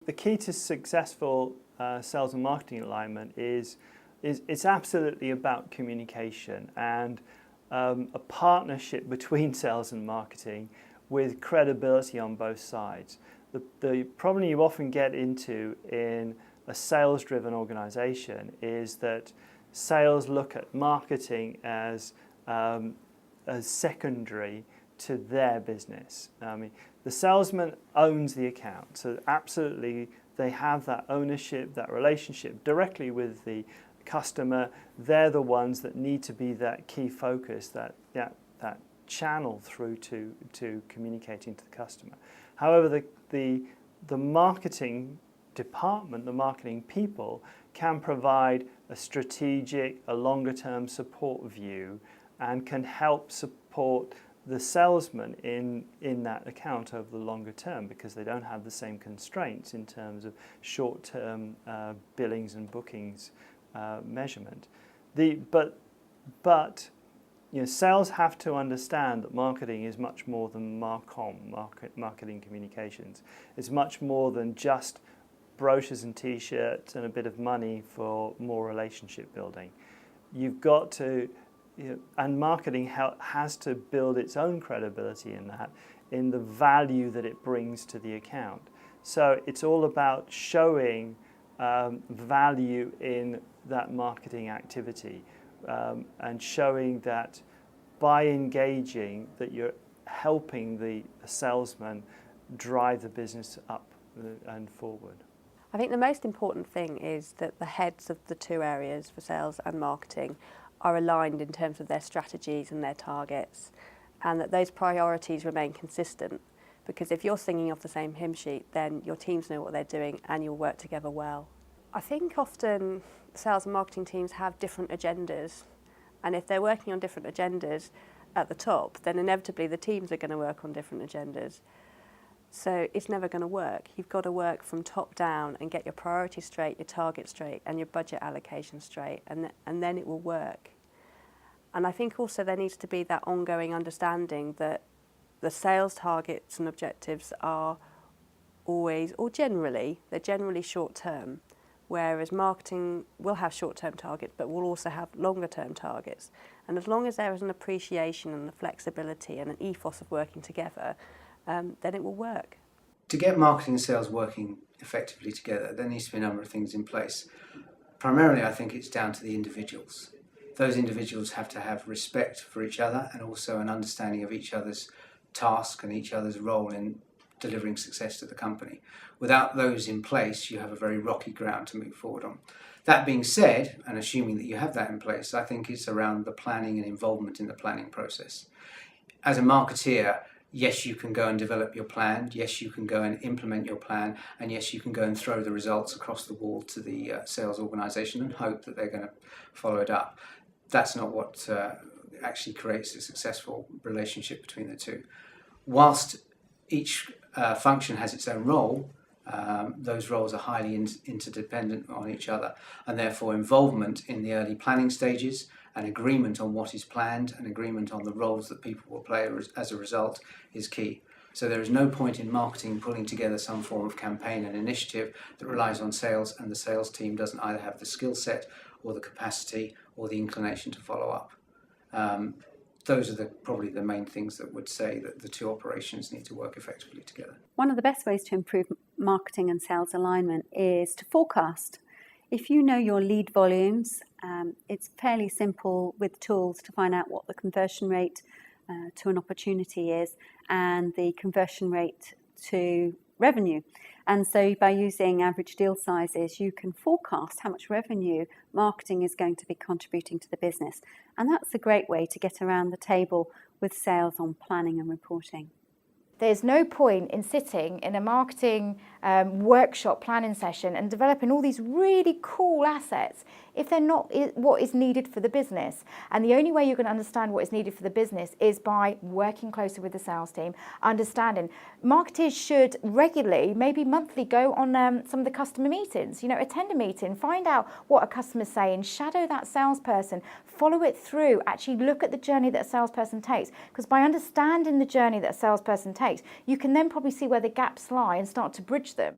the key to successful sales and marketing alignment is it's absolutely about communication and a partnership between sales and marketing with credibility on both sides. The problem you often get into in a sales-driven organization is that sales look at marketing as secondary to their business. I mean, the salesman owns the account, so absolutely they have that ownership, that relationship directly with the customer. They're the ones that need to be that key focus, that channel through to communicating to the customer. However, the marketing department, the marketing people, can provide a strategic, a longer-term support view and can help support the salesman in that account over the longer term, because they don't have the same constraints in terms of short-term billings and bookings measurement. But you know, sales have to understand that marketing is much more than marketing communications. It's much more than just brochures and t-shirts and a bit of money for more relationship building. You've got to, and marketing has to build its own credibility in the value that it brings to the account. So it's all about showing value in that marketing activity and showing that by engaging that you're helping the salesman drive the business up and forward. I think the most important thing is that the heads of the two areas for sales and marketing are aligned in terms of their strategies and their targets, and that those priorities remain consistent, because if you're singing off the same hymn sheet, then your teams know what they're doing and you'll work together well. I think often sales and marketing teams have different agendas, and if they're working on different agendas at the top, then inevitably the teams are going to work on different agendas. So it's never going to work. You've got to work from top down and get your priorities straight, your targets straight, and your budget allocation straight, and then it will work. And I think also there needs to be that ongoing understanding that the sales targets and objectives are always, or generally, they're generally short-term, whereas marketing will have short-term targets, but will also have longer-term targets. And as long as there is an appreciation and the flexibility and an ethos of working together, then it will work. To get marketing and sales working effectively together, there needs to be a number of things in place. Primarily, I think it's down to the individuals. Those individuals have to have respect for each other and also an understanding of each other's task and each other's role in delivering success to the company. Without those in place, you have a very rocky ground to move forward on. That being said, and assuming that you have that in place, I think it's around the planning and involvement in the planning process. As a marketeer, yes, you can go and develop your plan. Yes, you can go and implement your plan. And yes, you can go and throw the results across the wall to the sales organisation and hope that they're going to follow it up. That's not what actually creates a successful relationship between the two. Whilst each function has its own role, those roles are highly interdependent on each other, and therefore involvement in the early planning stages, an agreement on what is planned, an agreement on the roles that people will play as a result is key. So there is no point in marketing pulling together some form of campaign and initiative that relies on sales, and the sales team doesn't either have the skill set or the capacity or the inclination to follow up. Those are probably the main things that would say that the two operations need to work effectively together. One of the best ways to improve marketing and sales alignment is to forecast. If you know your lead volumes, it's fairly simple with tools to find out what the conversion rate to an opportunity is and the conversion rate to revenue. And so by using average deal sizes, you can forecast how much revenue marketing is going to be contributing to the business. And that's a great way to get around the table with sales on planning and reporting. There's no point in sitting in a marketing workshop planning session and developing all these really cool assets if they're not what is needed for the business. And the only way you're going to understand what is needed for the business is by working closer with the sales team, understanding. Marketers should regularly, maybe monthly, go on some of the customer meetings, attend a meeting, find out what a customer's saying, shadow that salesperson, follow it through, actually look at the journey that a salesperson takes. Because by understanding the journey that a salesperson takes, you can then probably see where the gaps lie and start to bridge them.